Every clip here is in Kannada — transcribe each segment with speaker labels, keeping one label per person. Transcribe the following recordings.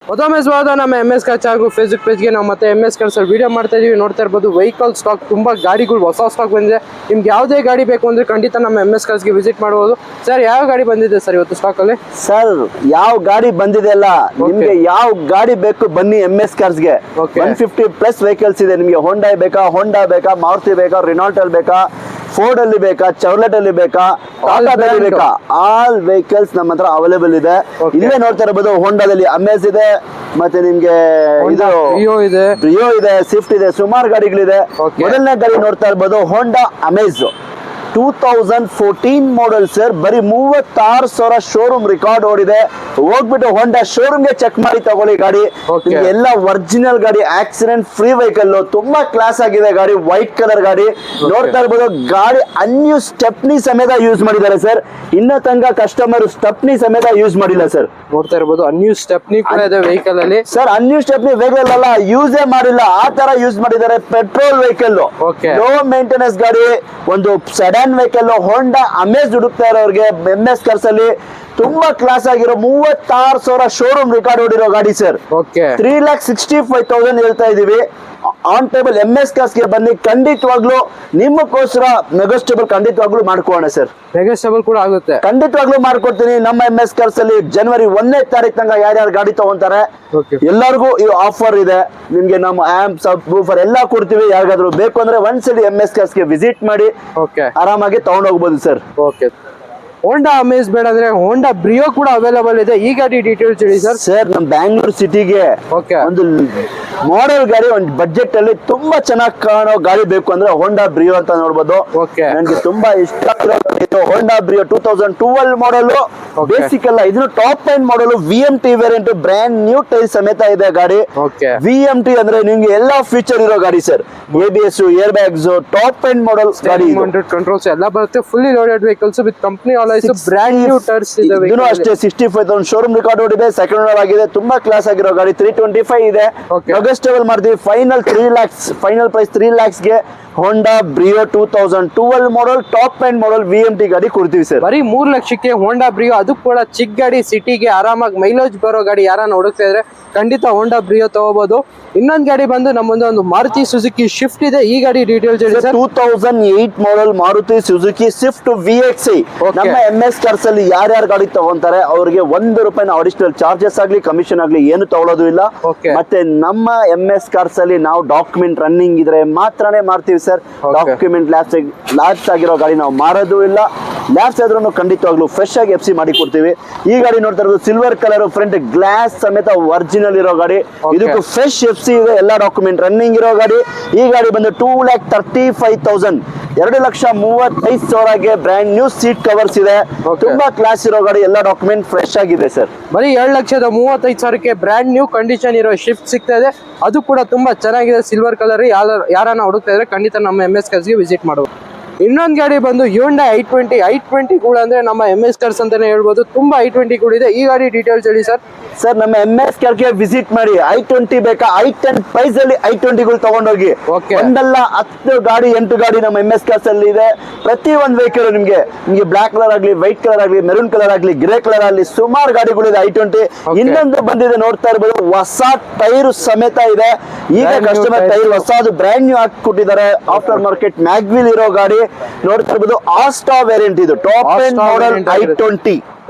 Speaker 1: ಮತ್ತೊಮ್ಮೆ ಸ್ವಾಗತ ನಮ್ಮ MS ಕಾರ್ಸ್ ಹಾಗೂ ಫೇಸ್ಬುಕ್ ಪೇಜ್ಗೆ. ನಾವು ಮತ್ತೆ MS ಕಾರ್ಸ್ ಅಲ್ಲಿ ವಿಡಿಯೋ ಮಾಡ್ತಾ ಇದೀವಿ. ನೋಡ್ತಾ ಇರ್ಬೋದು ವೆಹಿಕಲ್ ಸ್ಟಾಕ್, ತುಂಬಾ ಗಾಡಿಗಳು ಹೊಸ ಸ್ಟಾಕ್ ಬಂದಿದೆ. ನಿಮ್ಗೆ ಯಾವುದೇ ಗಾಡಿ ಬೇಕು ಅಂದ್ರೆ ಖಂಡಿತ ನಮ್ಮ MS ಕಾರ್ಸ್ಗೆ ವಿಸಿಟ್ ಮಾಡಬಹುದು. ಸರ್, ಯಾವ ಗಾಡಿ ಬಂದಿದೆ ಸರ್ ಇವತ್ತು ಸ್ಟಾಕ್ ಅಲ್ಲಿ?
Speaker 2: ಸರ್, ಯಾವ ಗಾಡಿ ಬಂದಿದೆ ಅಲ್ಲ, ನಿಮ್ಗೆ ಯಾವ ಗಾಡಿ ಬೇಕು ಬನ್ನಿ MS ಕಾರ್ಸ್ಗೆ. 150 ಪ್ಲಸ್ ವೆಹಿಕಲ್ಸ್ ಇದೆ. ನಿಮ್ಗೆ ಹೋಂಡಾ ಬೇಕಾ, ಮಾರುತಿ ಬೇಕಾ, ರಿನಾಲ್ಟ್ ಅಲ್ಲಿ ಬೇಕಾ, ಫೋರ್ಡ್ ಅಲ್ಲಿ ಬೇಕಾ, ಚೌರ್ಲೆಟ್ ಅಲ್ಲಿ ಬೇಕಾ, ಟಾಟಾದಲ್ಲಿ ಬೇಕಾ, ಆಲ್ ವೆಹಿಕಲ್ಸ್ ನಮ್ಮ ಹತ್ರ ಅವೈಲೇಬಲ್ ಇದೆ. ಇಲ್ಲೇ ನೋಡ್ತಾ ಇರಬಹುದು ಹೋಂಡಾದಲ್ಲಿ ಅಮೇಜ್ ಇದೆ, ಮತ್ತೆ ನಿಮ್ಗೆ ಇದು ಬ್ರಿಯೋ ಇದೆ, ಸ್ವಿಫ್ಟ್ ಇದೆ, ಸುಮಾರು ಗಾಡಿಗಳಿದೆ. ಮೊದಲನೇ ಗಾಡಿ ನೋಡ್ತಾ ಇರ್ಬೋದು ಹೋಂಡಾ ಅಮೇಜ್ 2014 ಮಾಡೆಲ್ ಸರ್. ಬರೀ 36,000 ಶೋರೂಮ್ ರೆಕಾರ್ಡ್ ಓಡಿದೆ. ಹೋಗ್ಬಿಟ್ಟು ಹೋಂಡಾ ಶೋರೂಮ್ ಗೆ ಚೆಕ್ ಮಾಡಿ ತಗೊಳ್ಳಿ ಗಾಡಿ. ಎಲ್ಲ ಒರಿಜಿನಲ್ ಗಾಡಿ, ಆಕ್ಸಿಡೆಂಟ್ ಫ್ರೀ ವೆಹಿಕಲ್, ತುಂಬಾ ಕ್ಲಾಸ್ ಆಗಿದೆ ಗಾಡಿ. ವೈಟ್ ಕಲರ್ ಗಾಡಿ ನೋಡ್ತಾ ಇರ್ಬೋದು. ಗಾಡಿ ಅನ್ಯೂ ಸ್ಟೆಪ್ನಿ ಸಮೇತ ಯೂಸ್ ಮಾಡಿದ್ದಾರೆ ಸರ್. ಇನ್ನ ತನಕ ಕಸ್ಟಮರ್ ಸ್ಟೆಪ್ನಿ ಸಮೇತ ಯೂಸ್ ಮಾಡಿಲ್ಲ ಸರ್.
Speaker 1: ನೋಡ್ತಾ ಇರ್ಬೋದು ಅನ್ಯೂ ಸ್ಟೆಪ್ನಿ ಕೂಡ ಇದೆ ವೆಹಿಕಲ್ ಅಲ್ಲಿ.
Speaker 2: ಸರ್, ಅನ್ಯೂ ಸ್ಟೆಪ್ನಿ ವೆಹಿಕಲ್ ಅಲ್ಲ, ಯೂಸೇ ಮಾಡಿಲ್ಲ, ಆ ತರ ಯೂಸ್ ಮಾಡಿದ್ದಾರೆ. ಪೆಟ್ರೋಲ್ ವೆಹಿಕಲ್, ಲೋ ಮೇಂಟೆನೆನ್ಸ್ ಗಾಡಿ, ಒಂದು ಸೆಡನ್ ವೆಹಿಕಲ್. ಹೋಂಡಾ ಅಮೇಜ್ ಹುಡುಕ್ತಾ ಇರೋರಿಗೆ MS ಕಾರ್ಸ್ ಅಲ್ಲಿ ತುಂಬಾ ಕ್ಲಾಸ್ ಆಗಿರೋ 36,000 ಶೋರೂಮ್ ರೆಕಾರ್ಡ್ ಹೊಡಿರೋ ಗಾಡಿ ಸರ್. 3,65,000 ಹೇಳ್ತಾ ಇದೀವಿ. ಆನ್ ಟೇಬಲ್ MS ಕಾರ್ಸ್ ಗೆ ಬನ್ನಿ, ಖಂಡಿತವಾಗ್ಲೂ ನಿಮ್ಮಕ್ಕೋಸ್ಕರ ನೆಗೋಷಿಯಬಲ್ ಖಂಡಿತವಾಗ್ಲೂ ಮಾಡ್ಕೋಣ ಸರ್.
Speaker 1: ನೆಗೋಷಿಯಬಲ್ ಕೂಡ ಆಗುತ್ತೆ,
Speaker 2: ಖಂಡಿತವಾಗ್ಲೂ ಮಾಡ್ಕೊಡ್ತೀನಿ. ನಮ್ಮ MS ಕಾರ್ಸ್ ಅಲ್ಲಿ ಜನವರಿ 1ನೇ ತಾರೀಕು ತನಕ ಯಾರ್ಯಾರು ಗಾಡಿ ತಗೊಂತಾರೆ ಎಲ್ಲರಿಗೂ ಈ ಆಫರ್ ಇದೆ. ನಿಮ್ಗೆ ನಮ್ಮ ಆಂಪ್, ಸಬ್ ವೂಫರ್ ಎಲ್ಲ ಕೊಡ್ತೀವಿ. ಯಾರಿಗಾದ್ರೂ ಬೇಕು ಅಂದ್ರೆ ಒಂದ್ಸಲಿ MS ಕಾರ್ಸ್ ಗೆ ವಿಸಿಟ್ ಮಾಡಿ ಆರಾಮಾಗಿ ತಗೊಂಡ್ ಹೋಗ್ಬೋದು ಸರ್.
Speaker 1: ಹೋಂಡಾ ಅಮೇಜ್ ಬೇಡ ಅಂದ್ರೆ ಹೋಂಡಾ ಬ್ರಿಯೋ ಕೂಡ ಅವೈಲೇಬಲ್ ಇದೆ. ಈ ಗಾಡಿ ಡೀಟೇಲ್ಸ್ ಹೇಳಿ ಸರ್.
Speaker 2: ಸರ್, ನಮ್ ಬ್ಯಾಂಗ್ಳೂರ್ ಸಿಟಿಗೆ ಒಂದು ಮಾಡೆಲ್ ಗಾಡಿ, ಒಂದು ಬಜೆಟ್ ಅಲ್ಲಿ ತುಂಬಾ ಚೆನ್ನಾಗಿ ಕಾಣೋ ಗಾಡಿ ಬೇಕು ಅಂದ್ರೆ ಹೋಂಡಾ ಬ್ರಿಯೋ ಅಂತ ನೋಡ್ಬೋದು. ನನ್ಗೆ ತುಂಬಾ ಇಷ್ಟ ಆಗಿರೋ ಹೋಂಡಾ ಬ್ರಿಯೋ 2012 ಮಾಡೆಲ್. ಬೇಸಿಕ್ ಅಲ್ಲ, ಇದನ್ನು top end model, VMT variant, brand new tyre ಸಮೇತ ಇದೆ ಗಾಡಿ. VMT ಅಂದ್ರೆ ನಿಮ್ಗೆ ಎಲ್ಲಾ ಫೀಚರ್ ಇರೋ ಗಾಡಿ sir. ABS, air bags, top end model ಗಾಡಿ,
Speaker 1: ಕಂಟ್ರೋಲ್ಸ್ ಎಲ್ಲ ಬರುತ್ತೆ. Fully loaded vehicles with company brand new tyres ಇದೆ.
Speaker 2: ಇದನ್ನು ಅಷ್ಟೇ 65,000 ಶೋರೂಮ್ ರೆಕಾರ್ಡ್ ಓಡಿದೆ. ಸೆಕೆಂಡ್ ಓನರ್ ಆಗಿದೆ. ತುಂಬಾ ಕ್ಲಾಸ್ ಆಗಿರೋ ಗಾಡಿ. 325 ಇದೆ. ನೆಗೋಷಿಯಬಲ್ ಮಾಡ್ತೀವಿ. Final 3 lakhs, final price 3 lakhs ಗೆ Honda Brio 2012 model top end model VMT ಗಾಡಿ ಕೊಡ್ತೀವಿ ಸರ್.
Speaker 1: ಬರೀ 3 ಲಕ್ಷಕ್ಕೆ ಹೋಂಡಾ ಬ್ರಿಯೋ, ಅದು ಕೂಡ ಚಿಕ್ಕ ಗಾಡಿ, ಸಿಟಿಗೆ ಆರಾಮಾಗಿ ಮೈಲೇಜ್ ಬರೋ ಗಾಡಿ ಯಾರನ್ನ ಹುಡುಕ್ತಾ ಇದ್ರೆ ಖಂಡಿತ ಹೋಂಡಾ ಬ್ರಿಯೋ ತಗೋಬಹುದು. ಇನ್ನೊಂದು ಗಾಡಿ ಬಂದು ನಮ್ಮೊಂದು ಒಂದು ಮಾರುತಿ ಸುಜುಕಿ ಶಿಫ್ಟ್ ಇದೆ. ಈ ಗಾಡಿ ಡೀಟೇಲ್ಸ್ ಹೇಳಿ sir.
Speaker 2: 2008 model Maruti Suzuki Swift VXi. ನಮ್ಮ MS ಕಾರ್ಸ್ ಅಲ್ಲಿ ಯಾರ್ಯಾರು ಗಾಡಿ ತಗೊಂತಾರೆ ಅವ್ರಿಗೆ ₹1 ಅಡಿಷನಲ್ ಚಾರ್ಜಸ್ ಆಗ್ಲಿ, ಕಮಿಷನ್ ಆಗ್ಲಿ ಏನು ತಗೊಳ್ಳೋದು ಇಲ್ಲ. ಮತ್ತೆ ನಮ್ಮ MS ಕಾರ್ಸ್ ಅಲ್ಲಿ ನಾವು ಡಾಕ್ಯುಮೆಂಟ್ ರನ್ನಿಂಗ್ ಇದ್ರೆ ಮಾತ್ರನೇ ಮಾಡ್ತೀವಿ ಸರ್. ಡಾಕ್ಯುಮೆಂಟ್ ಲ್ಯಾಪ್ಸ್ ಆಗಿರೋ ಗಾಡಿ ನಾವು ಮಾರೋದು ಇಲ್ಲ. ಲ್ಯಾಪ್ಸ್ ಆದ್ರೂ ಖಂಡಿತವಾಗ್ಲೂ ಫ್ರೆಶ್ ಆಗಿ FC ಮಾಡಿ ಕೊಡ್ತೀವಿ. ಈ ಗಾಡಿ ನೋಡ್ತಾ ಇರೋದು ಸಿಲ್ವರ್ ಕಲರ್, ಫ್ರಂಟ್ ಗ್ಲಾಸ್ ಸಮೇತ ಒರಿಜಿನಲ್ ಇರೋ ಗಾಡಿ. ಇದಕ್ಕೂ ಫ್ರೆಶ್ FC ಇದೆ, ಎಲ್ಲ ಡಾಕ್ಯುಮೆಂಟ್ ರನ್ನಿಂಗ್ ಇರೋ ಗಾಡಿ. ಈ ಗಾಡಿ ಬಂದು 2,35,000, 2,35,000ಗೆ ಬ್ರ್ಯಾಂಡ್ ನ್ಯೂ ಸೀಟ್ ಕವರ್ಸ್ ಇದೆ. ತುಂಬಾ ಕ್ಲಾಸ್ ಇರೋ ಗಾಡಿ, ಎಲ್ಲ ಡಾಕ್ಯುಮೆಂಟ್ ಫ್ರೆಶ್ ಆಗಿದೆ ಸರ್.
Speaker 1: ಬರೀ 2,35,000ಕ್ಕೆ ಬ್ರ್ಯಾಂಡ್ ನ್ಯೂ ಕಂಡೀಷನ್ ಇರೋ ಶಿಫ್ಟ್ ಸಿಗ್ತಾ ಇದೆ. ಅದು ಕೂಡ ತುಂಬಾ ಚೆನ್ನಾಗಿದೆ, ಸಿಲ್ವರ್ ಕಲರ್. ಯಾರನ್ನ ಹುಡುಕ್ತಾ ಇದ್ರೆ ಖಂಡಿತ ನಮ್ಮ MS ಕಾರ್ಸ್ಗೆ ವಿಸಿಟ್ ಮಾಡುವ. ಇನ್ನೊಂದು ಗಾಡಿ ಬಂದು Hyundai i20 ಕೂಡ ಅಂದ್ರೆ ನಮ್ಮ MS ಕಾರ್ಸ್ ಅಂತಾನೆ ಹೇಳ್ಬೋದು. ತುಂಬಾ i20 ಕೂಡ ಇದೆ. ಈ ಗಾಡಿ ಡೀಟೇಲ್ಸ್ ಹೇಳಿ ಸರ್.
Speaker 2: ಸರ್, ನಮ್ಮ MS ಕಾರ್ಸ್ಗೆ ವಿಸಿಟ್ ಮಾಡಿ. i20 ಬೇಕಾ, i10 ಪ್ರೈಸ್ ಅಲ್ಲಿ i20 ಗಳು ತಗೊಂಡೋಗಿ. ಒಂದಲ್ಲ 10 ಗಾಡಿ, 8 ಗಾಡಿ ನಮ್ಮ MS ಕಾರ್ಸ್ ಅಲ್ಲಿ ಇದೆ. ಪ್ರತಿ ಒಂದು ವೆಹಿಕಲ್ ನಿಮ್ಗೆ ಬ್ಲಾಕ್ ಕಲರ್ ಆಗ್ಲಿ, ವೈಟ್ ಕಲರ್ ಆಗ್ಲಿ, ಮೆರೂನ್ ಕಲರ್ ಆಗ್ಲಿ, ಗ್ರೇ ಕಲರ್ ಆಗ್ಲಿ, ಸುಮಾರು ಗಾಡಿಗಳಿದೆ i20. ಇನ್ನೊಂದು ಬಂದಿದೆ ನೋಡ್ತಾ ಇರ್ಬೋದು, ಹೊಸ ಟೈರ್ ಸಮೇತ ಇದೆ. ಈಗ ಕಸ್ಟಮರ್ ಟೈರ್ ಹೊಸದು ಬ್ರ್ಯಾಂಡ್ ನ್ಯೂ ಹಾಕಿ ಕೊಟ್ಟಿದ್ದಾರೆ. ಆಫ್ಟರ್ ಮಾರ್ಕೆಟ್ ಮ್ಯಾಗ್ವಿಲ್ ಇರೋ ಗಾಡಿ ನೋಡ್ತಾ ಇರ್ಬೋದು. ಆಸ್ಟಾ ವೇರಿಯಂಟ್, ಇದು top end model i20.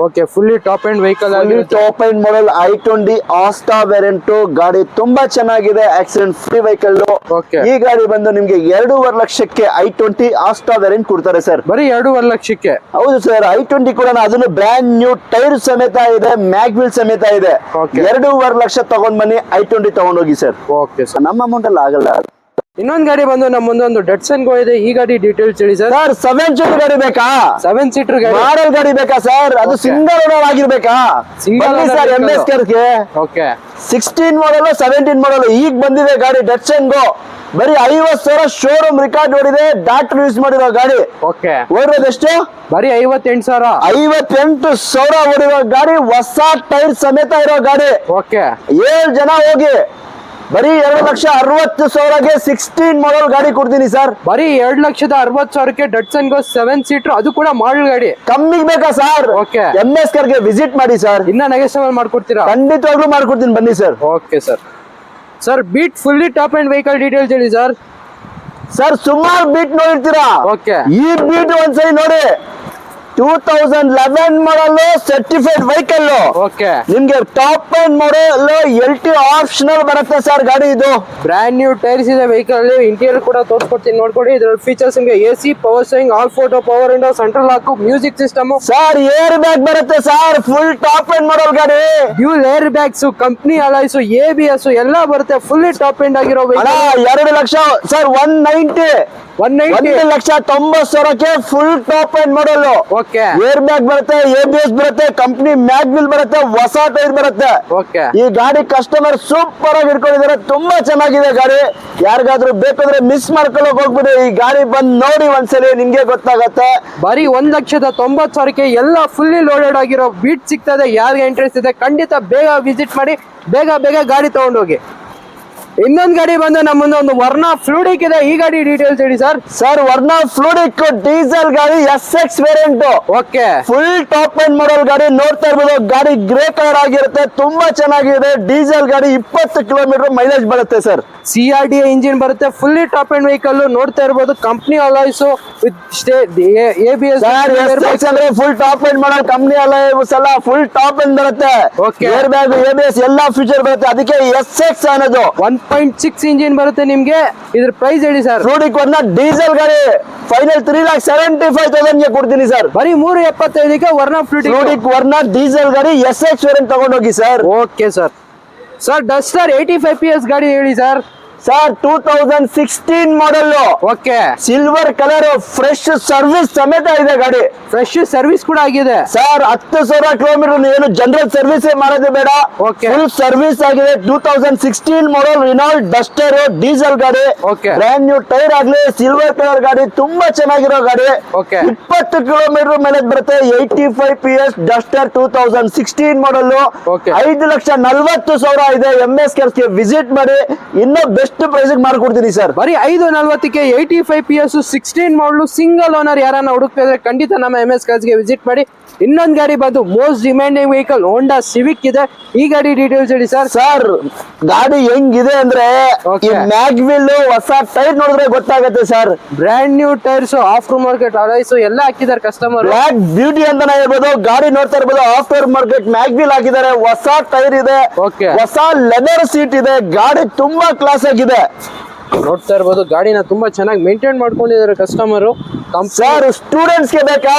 Speaker 1: Fully top end vehicle ಆಗಿ
Speaker 2: top end model i20 Asta variant ಗಾಡಿ ತುಂಬಾ ಚೆನ್ನಾಗಿದೆ. Accident free vehicle. ಈ ಗಾಡಿ ಬಂದು ನಿಮ್ಗೆ 2.5 ಲಕ್ಷಕ್ಕೆ i20 ಆಸ್ಟಾ ವೇರಿಯಂಟ್ ಕೊಡ್ತಾರೆ ಸರ್.
Speaker 1: ಬರೀ 2.5 ಲಕ್ಷಕ್ಕೆ? ಹೌದು
Speaker 2: ಸರ್. i20 ಕೂಡ ಅದನ್ನು ಬ್ರ್ಯಾಂಡ್ ನ್ಯೂ ಟೈರ್ ಸಮೇತ ಇದೆ, ಮ್ಯಾಗ್ವಿಲ್ ಸಮೇತ ಇದೆ. 2.5 ಲಕ್ಷ ತಗೊಂಡ್ ಬನ್ನಿ, i20 ತಗೊಂಡೋಗಿ ಸರ್. ನಮ್ಮ ಅಮೌಂಟ್ ಅಲ್ಲಿ ಆಗಲ್ಲ.
Speaker 1: ಇನ್ನೊಂದು ಗಾಡಿ ಬಂದು ನಮ್ಮ ಮುಂದೆ ಒಂದು ಡಟ್ಸನ್ ಗೋ ಇದೆ. ಈ ಗಾಡಿ ಡೀಟೇಲ್ಸ್ ಹೇಳಿ ಸರ್.
Speaker 2: 7 ಸೀಟರ್ ಗಾಡಿ ಬೇಕಾ?
Speaker 1: 7 ಸೀಟರ್ ಗಾಡಿ,
Speaker 2: ಮಾಡೆಲ್ ಗಾಡಿ ಬೇಕಾ ಸರ್? ಅದು ಸಿಂಗಲ್ ಓನರ್ ಆಗಿರ್ಬೇಕಾ? ಸರ್ MS ಕಾರ್ಸ್ಗೆ 16 ಮಾಡೆಲ್, 17 ಮಾಡೆಲ್ ಈಗ ಬಂದಿದೆ ಗಾಡಿ ಡಟ್ಸನ್ ಗೋ. ಬರೀ 50,000 ಶೋರೂಮ್ ರೆಕಾರ್ಡ್ ನೋಡಿದೆ. ಡಾಕ್ಟರ್ ಯೂಸ್ ಮಾಡಿರೋ ಗಾಡಿ. ಓಡಿರೋದೆಷ್ಟು?
Speaker 1: ಬರೀ 58,000.
Speaker 2: 58,000 ಓಡಿರೋ ಗಾಡಿ, ಹೊಸ ಟೈರ್ ಸಮೇತ ಇರೋ ಗಾಡಿ.
Speaker 1: 7
Speaker 2: ಜನ ಹೋಗಿ ಬರೀ 2,60,000ಗೆ 16 ಮಾಡಲ್ ಗಾಡಿ ಕೊಡ್ತೀನಿ ಸರ್.
Speaker 1: ಬರೀ 2,60,000ಕ್ಕೆ ಡಟ್ಸನ್ ಗೋ 7 ಸೀಟರ್, ಅದು ಕೂಡ ಮಾಡಲ್ ಗಾಡಿ.
Speaker 2: ಕಮ್ಮಿಗೆ ಬೇಕಾ ಸರ್?
Speaker 1: ಓಕೆ.
Speaker 2: MS ಕಾರ್ಗೆ ವಿಸಿಟ್ ಮಾಡಿ ಸರ್.
Speaker 1: ಇನ್ನ ನೆಗೆಸಬಲ್ ಮಾಡ್ಕೊಡ್ತೀರಾ?
Speaker 2: ಖಂಡಿತವಾಗ್ಲೂ ಮಾಡ್ಕೊಡ್ತೀನಿ, ಬನ್ನಿ sir.
Speaker 1: Okay sir. Sir Beat fully top end vehicle details ಹೇಳಿ ಸರ್.
Speaker 2: ಸರ್ ಸುಮಾರು ಬೀಟ್ ನೋಡಿರ್ತೀರಾ,
Speaker 1: ಓಕೆ.
Speaker 2: ಈ ಬೀಟ್ ಒಂದ್ಸರಿ ನೋಡಿ. 2011 ಮಾಡಲ್ ಸರ್ಟಿಫೈಡ್ ವೆಹಿಕಲ್.
Speaker 1: ಓಕೆ.
Speaker 2: ನಿಮ್ಗೆ top end model LT optional ಬರುತ್ತೆ ಸರ್ ಗಾಡಿ. ಇದು
Speaker 1: ಬ್ರ್ಯಾಂಡ್ ನ್ಯೂ ಟೈರ್ಸ್ ಇದೆ ವೆಹಿಕಲ್. ಇಂಟೀರಿಯರ್ ಕೂಡ ತೋರಿಸ್ಕೊಡ್ತೀನಿ ನೋಡ್ಕೊಡಿ. ಇದ್ರಲ್ಲಿ ಫೀಚರ್ಸ್ ನಿಮಗೆ AC, power steering, all photo, power window, central lock, music system
Speaker 2: sir. Air bag ಬರುತ್ತೆ sir. Full top end model ಗಾಡಿ.
Speaker 1: Dual air bags, company alloys, ABS ಎಲ್ಲ ಬರುತ್ತೆ. ಫುಲ್ಲಿ ಟಾಪ್ ಎಂಡ್ ಆಗಿರೋ ವೆಹಿಕಲ್.
Speaker 2: 2 ಲಕ್ಷ ಸರ್. 190 1,90,000ಕ್ಕೆ full top end model.
Speaker 1: Okay.
Speaker 2: Air bag ಬರುತ್ತೆ, ABS ಬರುತ್ತೆ, ಕಂಪ್ನಿ ಮ್ಯಾಗ್ವಿಲ್ ಬರುತ್ತೆ, ಹೊಸ ಟೈರ್ ಬರುತ್ತೆ.
Speaker 1: ಓಕೆ.
Speaker 2: ಈ ಗಾಡಿ ಕಸ್ಟಮರ್ ಸೂಪರ್ ಆಗಿ ಇಟ್ಕೊಂಡಿದ್ದಾರೆ. ತುಂಬಾ ಚೆನ್ನಾಗಿದೆ ಗಾಡಿ. ಯಾರಿಗಾದ್ರೂ ಬೇಕಾದ್ರೆ ಮಿಸ್ ಮಾಡ್ಕೊಳ್ಳೋಕೆ ಹೋಗ್ಬಿಡಿ. ಈ ಗಾಡಿ ಬಂದ್ ನೋಡಿ ಒಂದ್ಸಲಿ, ನಿಮ್ಗೆ ಗೊತ್ತಾಗತ್ತೆ.
Speaker 1: ಬರೀ 1,90,000ಕ್ಕೆ ಎಲ್ಲ ಫುಲ್ಲಿ ಲೋಡೆಡ್ ಆಗಿರೋ ಬೀಟ್ ಸಿಗ್ತದೆ. ಯಾರಿಗೆ ಇಂಟ್ರೆಸ್ಟ್ ಇದೆ ಖಂಡಿತ ಬೇಗ ವಿಸಿಟ್ ಮಾಡಿ, ಬೇಗ ಗಾಡಿ ತಗೊಂಡೋಗಿ. ಇನ್ನೊಂದು ಗಾಡಿ ಬಂದು ನಮ್ಮ ಮುಂದೆ ಒಂದು ವರ್ಣ ಫ್ಲೂಡಿಕ್ ಇದೆ. ಈ ಗಾಡಿ ಡೀಟೇಲ್ಸ್ ಹೇಳಿ sir.
Speaker 2: Sir Verna fluidic diesel ಗಾಡಿ, SX variant.
Speaker 1: Okay.
Speaker 2: Full top end model ಗಾಡಿ. ನೋಡ್ತಾ ಇರ್ಬೋದು, ಗಾಡಿ ಗ್ರೇ ಕಲರ್ ಆಗಿರುತ್ತೆ. ತುಂಬಾ ಚೆನ್ನಾಗಿದೆ. ಡೀಸೆಲ್ ಗಾಡಿ, 20 ಕಿಲೋಮೀಟರ್ ಮೈಲೇಜ್ ಬರುತ್ತೆ ಸರ್.
Speaker 1: CRDA ಇಂಜಿನ್ ಬರುತ್ತೆ. Fully top end vehicle. ನೋಡ್ತಾ ಇರ್ಬೋದು, ಕಂಪ್ನಿ ಅಲಾಯ್ಸ್ ವಿತ್ ABS.
Speaker 2: ಅಂದ್ರೆ full top end model, company alloys ಎಲ್ಲ ಫುಲ್ ಟಾಪ್ ಅಂಡ್ ಬರುತ್ತೆ. ಏರ್ ಬ್ಯಾಗ್, ABS ಎಲ್ಲಾ ಫೀಚರ್ ಬರುತ್ತೆ. ಅದಕ್ಕೆ SX ಅನ್ನೋದು.
Speaker 1: 1.6 ಇಂಜಿನ್ ಬರುತ್ತೆ ನಿಮ್ಗೆ. ಇದ್ರ ಪ್ರೈಸ್ ಹೇಳಿ ಸರ್.
Speaker 2: ಫ್ಲೂಡಿಕ್ ವರ್ಣ ಡೀಸೆಲ್ ಗಾಡಿ ಫೈನಲ್ 3,75,000ಗೆ ಕೊಡ್ತೀನಿ ಸರ್.
Speaker 1: ಬರೀ 375ಕ್ಕೆ ವರ್ಣ
Speaker 2: ಫ್ಲೂಡಿಕ್ ವರ್ಣ ಡೀಸೆಲ್ ಗಾಡಿ SX ವೇರಿಯಂಟ್ ತಗೊಂಡೋಗಿ sir.
Speaker 1: Okay sir. Sir Duster 85 PS ಗಾಡಿ ಹೇಳಿ sir.
Speaker 2: Sir 2016 model.
Speaker 1: Okay.
Speaker 2: Silver colour, fresh service ಸಮೇತ ಇದೆ ಗಾಡಿ.
Speaker 1: ಫ್ರೆಶ್ ಸರ್ವಿಸ್ ಕೂಡ ಆಗಿದೆ
Speaker 2: ಸರ್. 10,000 ಕಿಲೋಮೀಟರ್ ಏನು ಜನರಲ್ ಸರ್ವಿಸ್ ಮಾಡೋದು ಬೇಡ. ಫುಲ್ ಸರ್ವಿಸ್ ಆಗಿದೆ. 2016 ಮಾಡಲ್ ರಿನಾಲ್ಟ್ ಡಸ್ಟರ್ ಡೀಸೆಲ್ ಗಾಡಿ. ಬ್ರ್ಯಾಂಡ್ ನ್ಯೂ ಟೈರ್ ಆಗ್ಲಿ, ಸಿಲ್ವರ್ ಕಲರ್ ಗಾಡಿ, ತುಂಬಾ ಚೆನ್ನಾಗಿರೋ ಗಾಡಿ. 20 ಕಿಲೋಮೀಟರ್ ಮೇಲೆ ಬರುತ್ತೆ. 85 PS ಡಸ್ಟರ್ 2016 ಮಾಡಲ್. 5,40,000 ಇದೆ. MS ಕಾರ್ಸ್ಗೆ ವಿಸಿಟ್ ಮಾಡಿ. ಇನ್ನೂ ಬೆಸ್ಟ್ ಪ್ರೈಸ್ ಮಾಡ್ಕೊಡ್ತೀನಿ ಸರ್.
Speaker 1: ಬರೀ 5,40ಕ್ಕೆ 85 PS 16 ಮಾಡಲು ಸಿಂಗಲ್ ಓನರ್ ಯಾರನ್ನ ಹುಡುಕ್ತಾ ಇದ್ರೆ ಖಂಡಿತ ನಮ್ಮ MS ಕಾರ್ಸ್ಗೆ ವಿಸಿಟ್ ಮಾಡಿ. ಇನ್ನೊಂದು ಗಾಡಿ ಬಂದು ಮೋಸ್ಟ್ ಡಿಮ್ಯಾಂಡಿಂಗ್ ವೆಹಿಕಲ್ ಹೋಂಡಾ ಸಿವಿಕ್ ಇದೆ. ಈ ಗಾಡಿ ಡೀಟೇಲ್ಸ್ ಹೇಳಿ ಸರ್.
Speaker 2: ಸರ್ ಗಾಡಿ ಹೆಂಗಿದೆ ಅಂದ್ರೆ, ಈ ಮ್ಯಾಗ್ವಿಲ್ ಹೊಸ ಟೈರ್ ನೋಡಿದ್ರೆ ಗೊತ್ತಾಗುತ್ತೆ sir.
Speaker 1: Brand new tyres, after market alloys ಎಲ್ಲ ಹಾಕಿದ್ದಾರೆ ಕಸ್ಟಮರ್.
Speaker 2: ಬ್ಲಾಕ್ ಬ್ಯೂಟಿ ಅಂತಾನೆ ಹೇಳ್ಬೋದು. ಗಾಡಿ ನೋಡ್ತಾ ಇರ್ಬೋದು, ಆಫ್ಟರ್ ಮಾರ್ಕೆಟ್ ಮ್ಯಾಗ್ವಿಲ್ ಹಾಕಿದ್ದಾರೆ. ಹೊಸ ಟೈರ್ ಇದೆ, ಹೊಸ ಲೆದರ್ ಸೀಟ್ ಇದೆ. ಗಾಡಿ ತುಂಬಾ ಕ್ಲಾಸ್ ಆಗಿದೆ.
Speaker 1: ನೋಡ್ತಾ ಇರ್ಬೋದು, ಗಾಡಿನ ತುಂಬಾ ಚೆನ್ನಾಗಿ ಮೇಂಟೈನ್ ಮಾಡ್ಕೊಂಡಿದ್ದಾರೆ ಕಸ್ಟಮರ್.
Speaker 2: ಸರ್ ಸ್ಟೂಡೆಂಟ್ಸ್ ಗೆ ಬೇಕಾ,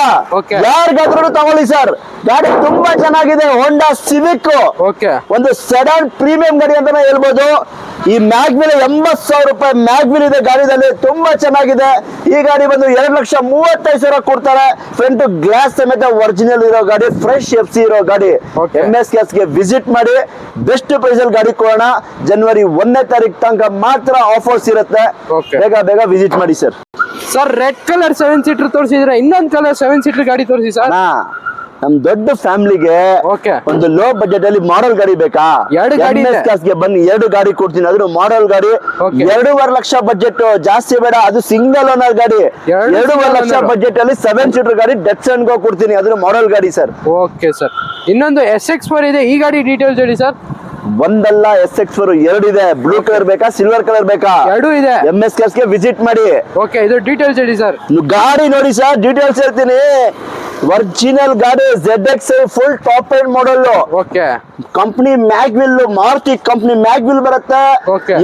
Speaker 2: ಯಾರಿಗಾದ್ರೂ ತಗೊಳ್ಳಿ ಸರ್. ಗಾಡಿ ತುಂಬಾ ಚೆನ್ನಾಗಿದೆ. ಹೋಂಡಾ ಸಿವಿಕ್ ಒಂದು ಸೆಡಾನ್ ಪ್ರೀಮಿಯಂ ಗಾಡಿ ಅಂತಾನೆ ಹೇಳ್ಬೋದು. ಈ ಮ್ಯಾಗ್ವಿಲ್ 80,000 ರೂಪಾಯಿ ಮ್ಯಾಗ್ವಿಲ್ ಇದೆ ಗಾಡಿದಲ್ಲಿ. ತುಂಬಾ ಚೆನ್ನಾಗಿದೆ. ಈ ಗಾಡಿ ಬಂದು 2,35,000 ಕೊಡ್ತಾರೆ. ಫ್ರಂಟ್ ಗ್ಲಾಸ್ ಸಮೇತ ಒರಿಜಿನಲ್ ಇರೋ ಗಾಡಿ, ಫ್ರೆಶ್ FC ಇರೋ ಗಾಡಿ. MS ಕಾರ್ಸ್ಗೆ ವಿಸಿಟ್ ಮಾಡಿ. ಬೆಸ್ಟ್ ಪ್ರೈಸ್ ಅಲ್ಲಿ ಗಾಡಿ ಕೊಡೋಣ. ಜನವರಿ 1ನೇ ತಾರೀಕು ತನಕ ಮಾತ್ರ ಆಫರ್ಸ್ ಇರುತ್ತೆ. ಬೇಗ ವಿಸಿಟ್ ಮಾಡಿ sir.
Speaker 1: Sir red colour 7 seater ತೋರಿಸಿದ್ರೆ, ಇನ್ನೊಂದು ಕಲರ್ 7 ಸೀಟರ್ ಗಾಡಿ ತೋರಿಸಿ ಸರ್.
Speaker 2: ನಮ್ ದೊಡ್ಡ ಫ್ಯಾಮಿಲಿಗೆ ಒಂದು ಲೋ ಬಜೆಟ್ ಅಲ್ಲಿ ಮಾಡೆಲ್ ಗಾಡಿ ಬೇಕಾ? MS ಕಾರ್ಸ್ಗೆ ಬನ್ನಿ, 2 ಗಾಡಿ ಕೊಡ್ತೀನಿ. ಅದ್ರ ಮಾಡೆಲ್ ಗಾಡಿ 2.5 ಲಕ್ಷ ಬಜೆಟ್, ಜಾಸ್ತಿ ಬೇಡ. ಅದು ಸಿಂಗಲ್ ಓನರ್ ಗಾಡಿ. 2.5 ಲಕ್ಷ ಬಜೆಟ್ ಅಲ್ಲಿ 7 ಸೀಟರ್ ಗಾಡಿ ಡಟ್ಸನ್ ಗೋ ಕೊಡ್ತೀನಿ. ಅದ್ರ ಮಾಡೆಲ್ ಗಾಡಿ ಸರ್.
Speaker 1: Okay sir. ಇನ್ನೊಂದು SX4 ಇದೆ. ಈ ಗಾಡಿ ಡೀಟೇಲ್ಸ್ ಹೇಳಿ ಸರ್.
Speaker 2: ಒಂದಲ್ಲ, SX4 2 ಇದೆ. ಬ್ಲೂ ಕಲರ್ ಬೇಕಾ, ಸಿಲ್ವರ್ ಕಲರ್ ಬೇಕಾ?
Speaker 1: 2 ಇದೆ.
Speaker 2: MS ಕಾರ್ಸ್ಗೆ ವಿಸಿಟ್ ಮಾಡಿ.
Speaker 1: ಓಕೆ, ಇದು ಡೀಟೇಲ್ಸ್ ಹೇಳಿ ಸರ್.
Speaker 2: ಗಾಡಿ ನೋಡಿ ಸರ್, ಡೀಟೇಲ್ಸ್ ಹೇಳ್ತೀನಿ. ಒರಿಜಿನಲ್ ಗಾಡಿ ZXi full top end model.
Speaker 1: Okay.
Speaker 2: Company mag wheel, Maruti company mag wheel ಬರುತ್ತೆ.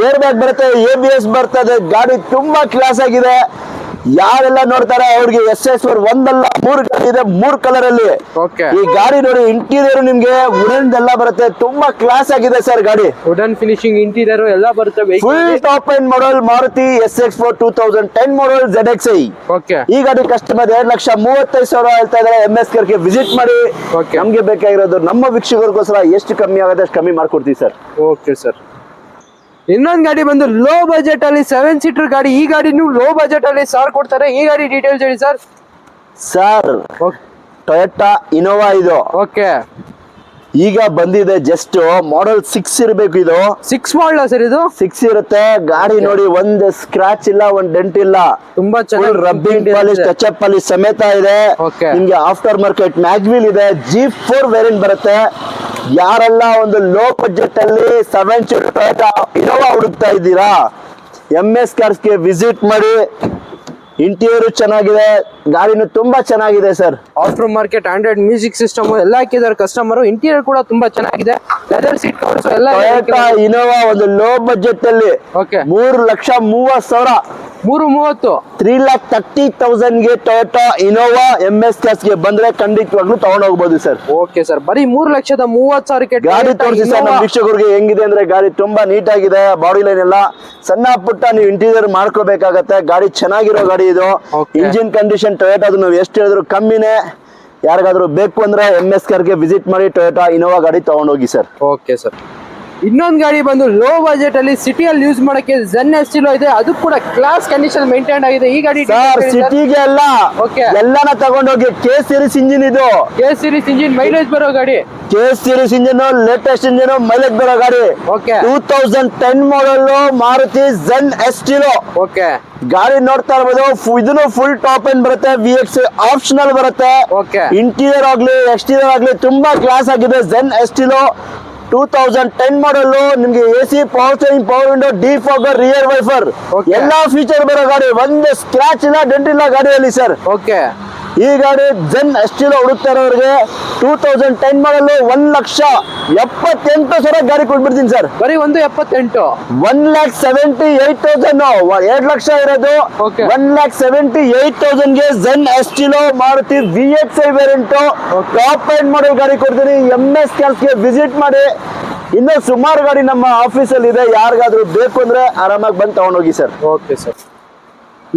Speaker 2: ಏರ್ ಬ್ಯಾಗ್ ಬರುತ್ತೆ, ABS ಬರ್ತದೆ. ಗಾಡಿ ತುಂಬಾ ಕ್ಲಾಸ್ ಆಗಿದೆ. ಯಾರೆಲ್ಲ ನೋಡ್ತಾರೆ ಅವ್ರಿಗೆ SS4 ಒಂದಲ್ಲ 3 ಗಾಡಿ ಇದೆ, 3 ಕಲರ್ ಅಲ್ಲಿ. ಈ ಗಾಡಿ ನೋಡಿ, ಇಂಟೀರಿಯರ್ ನಿಮ್ಗೆ ವುಡನ್ ಎಲ್ಲ ಬರುತ್ತೆ. ತುಂಬಾ ಕ್ಲಾಸ್ ಆಗಿದೆ ಸರ್ ಗಾಡಿ.
Speaker 1: ವುಡನ್ ಫಿನಿಶಿಂಗ್, ಇಂಟೀರಿಯರ್ ಎಲ್ಲ ಬರುತ್ತೆ.
Speaker 2: Full top end model Maruti SX4 2010 ಮಾಡಲ್ ZXi. ಈ ಗಾಡಿ ಕಸ್ಟಮರ್ 2,35,000 ಹೇಳ್ತಾ ಇದ್ದಾರೆ. MS ಕಾರ್ಗೆ ವಿಸಿಟ್ ಮಾಡಿ. ನಮ್ಗೆ ಬೇಕಾಗಿರೋದು ನಮ್ಮ ವೀಕ್ಷಕರಿಗೋಸ್ಕರ ಎಷ್ಟು ಕಮ್ಮಿ ಆಗುತ್ತೆ ಅಷ್ಟು ಕಮ್ಮಿ ಮಾಡ್ಕೊಡ್ತೀವಿ ಸರ್.
Speaker 1: Okay sir. ಇನ್ನೊಂದು ಗಾಡಿ ಬಂದು ಲೋ ಬಜೆಟ್ ಅಲ್ಲಿ 7 ಸೀಟರ್ ಗಾಡಿ. ಈ ಗಾಡಿ ನೀವು ಲೋ ಬಜೆಟ್ ಅಲ್ಲಿ ಸಾರ್ ಕೊಡ್ತಾರೆ. ಈ ಗಾಡಿ ಡೀಟೇಲ್ಸ್ ಹೇಳಿ ಸರ್.
Speaker 2: ಸರ್ ಟೊಯೋಟಾ ಇನೋವಾ ಇದು.
Speaker 1: ಓಕೆ.
Speaker 2: ಈಗ ಬಂದಿದೆ ಜಸ್ಟ್ ಮಾಡೆಲ್ 6 ಇರಬೇಕು ಇದು.
Speaker 1: 6 ಮಾಡಲ ಸರ್ ಇದು?
Speaker 2: 6 ಇರುತ್ತೆ. ಗಾಡಿ ನೋಡಿ ಒಂದು ಸ್ಕ್ರಾಚ್ ಇಲ್ಲ, ಒಂದು ಡೆಂಟ್ ಇಲ್ಲ.
Speaker 1: ತುಂಬಾ ಚೆನ್ನಾಗಿ
Speaker 2: rubbing polish, touch up polish ಸಮೇತ ಇದೆ.
Speaker 1: Okay.
Speaker 2: ನಿಮ್ಗೆ ಆಫ್ಟರ್ ಮಾರ್ಕೆಟ್ ಮ್ಯಾಗ್ವಿಲ್ ಇದೆ. G4 ವೇರಿಯಂಟ್ ಬರುತ್ತೆ. ಯಾರೆಲ್ಲ ಒಂದು ಲೋ ಬಜೆಟ್ ಅಲ್ಲಿ 7 ಸೀಟರ್ ಟೊಯೋಟಾ ಇನೋವಾ ಹುಡುಕ್ತಾ ಇದ್ದೀರಾ, MS ಕಾರ್ಸ್ಗೆ ವಿಸಿಟ್ ಮಾಡಿ. ಇಂಟೀರಿಯರ್ ಚೆನ್ನಾಗಿದೆ, ಗಾಡಿನೂ ತುಂಬಾ ಚೆನ್ನಾಗಿದೆ sir.
Speaker 1: After market Android music system ಎಲ್ಲ ಹಾಕಿದ್ದಾರೆ ಕಸ್ಟಮರ್. ಇಂಟೀರಿಯರ್ ಕೂಡ ತುಂಬಾ ಚೆನ್ನಾಗಿದೆ. ಲೆದರ್ ಸೀಟ್ ಕವರ್ಸ್ ಎಲ್ಲ
Speaker 2: ಟೊಯೋಟಾ ಇನೋವಾ ಒಂದು ಲೋ ಬಜೆಟ್ ಅಲ್ಲಿ
Speaker 1: ಓಕೆ
Speaker 2: 3,30,000
Speaker 1: 330
Speaker 2: 3,30,000 ಗೆ ಟೊಯೋಟಾ ಇನೋವಾ MS ಗೆ ಬಂದ್ರೆ ಖಂಡಿತವಾಗ್ಲೂ ತಗೊಂಡ್ ಹೋಗ್ಬೋದು ಸರ್.
Speaker 1: ಓಕೆ ಸರ್, ಬರೀ 3,30,000
Speaker 2: ಗಾಡಿ ತೋರಿಸಿ ಸರ್ ನಮ್ಮ ವೀಕ್ಷಕರಿಗೆ ಹೆಂಗಿದೆ ಅಂದ್ರೆ ಗಾಡಿ ತುಂಬಾ ನೀಟ್ ಆಗಿದೆ. ಬಾಡಿ ಲೈನ್ ಎಲ್ಲ ಸಣ್ಣ ಪುಟ್ಟ ನೀವು ಇಂಟೀರಿಯರ್ ಮಾಡ್ಕೋಬೇಕಾಗತ್ತೆ. ಗಾಡಿ ಚೆನ್ನಾಗಿರೋ ಗಾಡಿ ಇದು.
Speaker 1: Okay.
Speaker 2: ಇಂಜಿನ್ ಕಂಡೀಷನ್ ಟೊಯೋಟಾದು ನಾವು ಎಷ್ಟು ಹೇಳಿದ್ರು ಕಮ್ಮಿನೇ. ಯಾರಿಗಾದ್ರೂ ಬೇಕು ಅಂದ್ರೆ MS ಗೆ ವಿಸಿಟ್ ಮಾಡಿ ಟೊಯೋಟಾ ಇನೋವಾ ಗಾಡಿ ತಗೊಂಡೋಗಿ ಸರ್.
Speaker 1: ಓಕೆ ಸರ್, ಇನ್ನೊಂದು ಗಾಡಿ ಬಂದು ಲೋ ಬಜೆಟ್ ಅಲ್ಲಿ ಸಿಟಿಯಲ್ಲಿ ಯೂಸ್ ಮಾಡಕ್ಕೆ ಝೆನ್ ಎಸ್ಟಿಲೋ ಇದೆ. ಅದು ಕೂಡ ಕ್ಲಾಸ್ ಕಂಡೀಷನ್ ಮೇಂಟೈನ್ ಆಗಿದೆ. ಈ ಗಾಡಿ
Speaker 2: ಸರ್ ಸಿಟಿಗೆ ಎಲ್ಲ
Speaker 1: Okay.
Speaker 2: ಎಲ್ಲಾನ ತಗೊಂಡೋಗಿ K ಸೀರೀಸ್ ಇಂಜಿನ್ ಇದು.
Speaker 1: K ಸೀರೀಸ್ ಇಂಜಿನ್ ಮೈಲೇಜ್ ಬರೋ ಗಾಡಿ.
Speaker 2: K series engine latest engine mileage ಬರೋ ಗಾಡಿ.
Speaker 1: ಓಕೆ
Speaker 2: 2010 ಮಾಡಲ್ ಮಾರುತಿ ಝೆನ್ ಎಸ್ಟಿಲೋ.
Speaker 1: ಓಕೆ
Speaker 2: ಗಾಡಿ ನೋಡ್ತಾ ಇರ್ಬೋದು. ಇದನ್ನು ಫುಲ್ ಟಾಪ್ ಎಂಡ್ ಬರುತ್ತೆ. VX ಆಪ್ಷನಲ್ ಬರುತ್ತೆ.
Speaker 1: Okay.
Speaker 2: ಇಂಟೀರಿಯರ್ ಆಗ್ಲಿ ಎಕ್ಸ್ಟೀರಿಯರ್ ಆಗ್ಲಿ ತುಂಬಾ ಕ್ಲಾಸ್ ಆಗಿದೆ. ಝೆನ್ ಎಸ್ಟಿಲೋ 2010 ಮಾಡಲ್. ನಿಮ್ಗೆ AC, power steering, power window, defogger, rear wiper
Speaker 1: Okay.
Speaker 2: ಎಲ್ಲಾ ಫೀಚರ್ ಬರೋ ಗಾಡಿ. ಒಂದು ಸ್ಕ್ರಾಚ್ ಇಲ್ಲ, ಡೆಂಟ್ ಇಲ್ಲ ಗಾಡಿಯಲ್ಲಿ ಸರ್.
Speaker 1: ಓಕೆ
Speaker 2: ಈ ಗಾಡಿ ಝೆನ್ ಎಸ್ಟಿಲೋ ಹುಡುಕ್ತಾ ಇರೋರಿಗೆ 2010 ಮಾಡಲ್ 1,78,000 ಗಾಡಿ ಕೊಟ್ಬಿಡ್ತೀನಿ ಸರ್.
Speaker 1: ಬರೀ 178.
Speaker 2: 1,78,000 2 ಲಕ್ಷ ಇರೋದು.
Speaker 1: Okay.
Speaker 2: 1,78,000 ಗೆ Zen Estilo Maruti VXi variant top end model ಗಾಡಿ ಕೊಡ್ತೀನಿ. MS ಗೆ ವಿಸಿಟ್ ಮಾಡಿ. ಇನ್ನೂ ಸುಮಾರು ಗಾಡಿ ನಮ್ಮ ಆಫೀಸಲ್ಲಿ ಇದೆ. ಯಾರಿಗಾದ್ರೂ ಬೇಕು ಅಂದ್ರೆ ಆರಾಮಾಗಿ ಬಂದು ತಗೊಂಡೋಗಿ sir.
Speaker 1: Okay sir,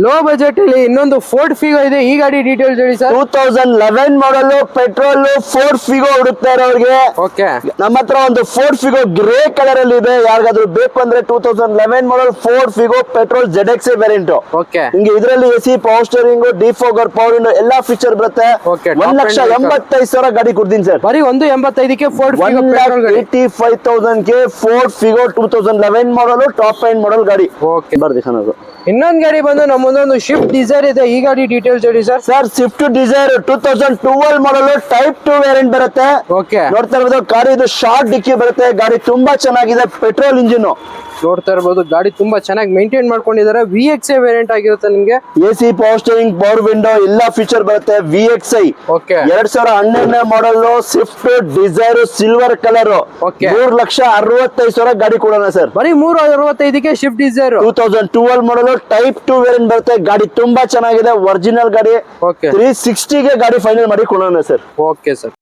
Speaker 1: low budget ಅಲ್ಲಿ ಇನ್ನೊಂದು ಫೋರ್ಡ್ ಫಿಗೋ ಇದೆ. ಈ ಗಾಡಿ ಡೀಟೇಲ್ಸ್ ಹೇಳಿ ಸರ್.
Speaker 2: 2011 ಮಾಡಲ್ ಪೆಟ್ರೋಲ್ ಫೋರ್ಡ್ ಫಿಗೋ ಹುಡುಕ್ತಾ ಇರೋರಿಗೆ
Speaker 1: ಓಕೆ
Speaker 2: ನಮ್ಮ ಹತ್ರ ಒಂದು ಫೋರ್ಡ್ ಫಿಗೋ ಗ್ರೇ ಕಲರ್ ಅಲ್ಲಿ ಇದೆ. ಯಾರಿಗಾದ್ರೂ ಬೇಕು ಅಂದ್ರೆ 2011 model Ford Figo petrol ZXi variant.
Speaker 1: Okay
Speaker 2: ನಿಮ್ಗೆ ಇದರಲ್ಲಿ AC, power steering, defogger, power window ಎಲ್ಲಾ ಫೀಚರ್ ಬರುತ್ತೆ.
Speaker 1: Okay,
Speaker 2: 1,85,000 ಗಾಡಿ ಕೊಡ್ತೀನಿ ಸರ್.
Speaker 1: ಬರೀ 185ಕ್ಕೆ ಫೋರ್ಡ್ ಫಿಗೋ ಪೆಟ್ರೋಲ್ ಗಾಡಿ.
Speaker 2: 1,85,000 ಗೆ Ford Figo 2011 model top end model ಗಾಡಿ.
Speaker 1: ಓಕೆ,
Speaker 2: ಬರ್ದಿ ಖಾನದು.
Speaker 1: ಇನ್ನೊಂದು ಗಾಡಿ ಬಂದು ನಮ್ಮ ಮುಂದೊಂದು ಶಿಫ್ಟ್ ಡಿಸೈರ್ ಇದೆ. ಈ ಗಾಡಿ ಡೀಟೇಲ್ಸ್ ಹೇಳಿ sir.
Speaker 2: Sir Swift Dzire 2012 model type 2 variant ಬರುತ್ತೆ.
Speaker 1: ಓಕೆ
Speaker 2: ನೋಡ್ತಾ ಇರೋದು ಗಾಡಿ ಇದು ಶಾರ್ಟ್ ಡಿಕ್ಕಿ ಬರುತ್ತೆ. ಗಾಡಿ ತುಂಬಾ ಚೆನ್ನಾಗಿದೆ. ಪೆಟ್ರೋಲ್ ಇಂಜಿನ್
Speaker 1: ನೋಡ್ತಾ ಇರಬಹುದು. ಗಾಡಿ ತುಂಬಾ ಚೆನ್ನಾಗಿ ಮೇಂಟೈನ್ ಮಾಡ್ಕೊಂಡಿದ್ದಾರೆ. VXi ವೇರಿಯಂಟ್ ಆಗಿರುತ್ತೆ ನಿಮ್ಗೆ.
Speaker 2: AC, power steering, power window ಎಲ್ಲಾ ಫೀಚರ್ ಬರುತ್ತೆ. VXi
Speaker 1: ಓಕೆ
Speaker 2: 2012 ಮಾಡಲ್ Swift Dzire silver colour.
Speaker 1: Okay.
Speaker 2: 3,65,000 ಗಾಡಿ ಕೊಡೋಣ ಸರ್.
Speaker 1: ಬರೀ 365ಕ್ಕೆ Swift Dzire.
Speaker 2: 2012 model type 2 variant ಬರುತ್ತೆ. ಗಾಡಿ ತುಂಬಾ ಚೆನ್ನಾಗಿದೆ. ಒರಿಜಿನಲ್ ಗಾಡಿ.
Speaker 1: ಓಕೆ
Speaker 2: 360 ಗೆ ಗಾಡಿ ಫೈನಲ್ ಮಾಡಿ ಕೊಡೋಣ ಸರ್.
Speaker 1: Okay sir,